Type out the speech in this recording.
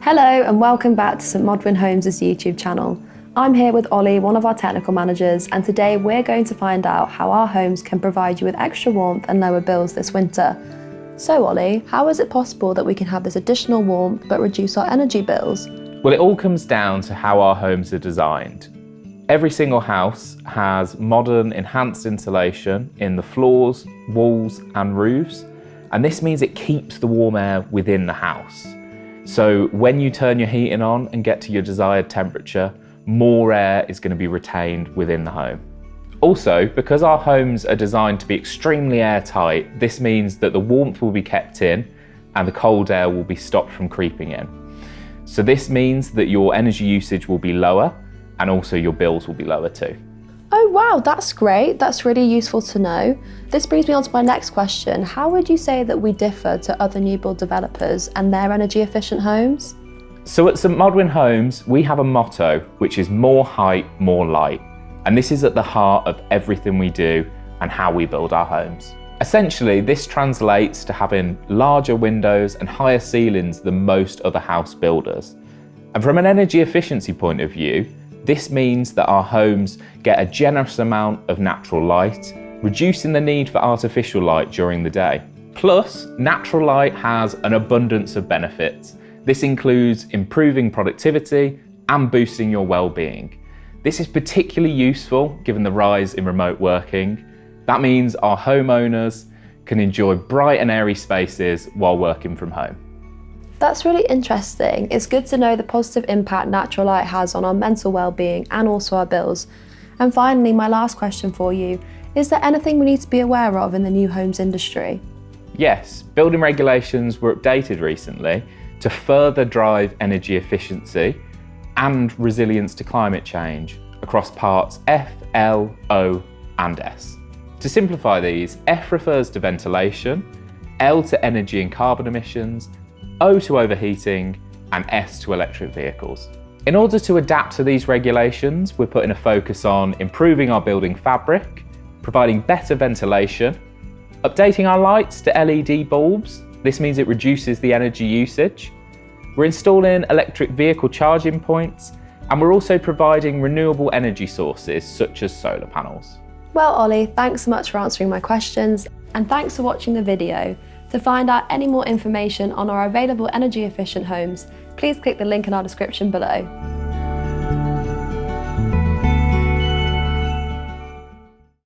Hello and welcome back to St Modwen Homes' YouTube channel. I'm here with Ollie, one of our technical managers, and today we're going to find out how our homes can provide you with extra warmth and lower bills this winter. So Ollie, how is it possible that we can have this additional warmth but reduce our energy bills? Well, it all comes down to how our homes are designed. Every single house has modern enhanced insulation in the floors, walls and roofs, and this means it keeps the warm air within the house. So when you turn your heating on and get to your desired temperature, more air is going to be retained within the home. Also, because our homes are designed to be extremely airtight, this means that the warmth will be kept in and the cold air will be stopped from creeping in. So this means that your energy usage will be lower and also your bills will be lower too. Oh wow, that's great. That's really useful to know. This brings me on to my next question. How would you say that we differ to other new build developers and their energy efficient homes? So at St Modwen Homes, we have a motto, which is more height, more light. And this is at the heart of everything we do and how we build our homes. Essentially, this translates to having larger windows and higher ceilings than most other house builders. And from an energy efficiency point of view, this means that our homes get a generous amount of natural light, reducing the need for artificial light during the day. Plus, natural light has an abundance of benefits. This includes improving productivity and boosting your well-being. This is particularly useful given the rise in remote working. That means our homeowners can enjoy bright and airy spaces while working from home. That's really interesting. It's good to know the positive impact natural light has on our mental well-being and also our bills. And finally, my last question for you, is there anything we need to be aware of in the new homes industry? Yes, building regulations were updated recently to further drive energy efficiency and resilience to climate change across parts F, L, O and S. To simplify these, F refers to ventilation, L to energy and carbon emissions, O to overheating and S to electric vehicles. In order to adapt to these regulations, we're putting a focus on improving our building fabric, providing better ventilation, updating our lights to LED bulbs. This means it reduces the energy usage. We're installing electric vehicle charging points, and we're also providing renewable energy sources such as solar panels. Well, Ollie, thanks so much for answering my questions, and thanks for watching the video. To find out any more information on our available energy efficient homes, please click the link in our description below.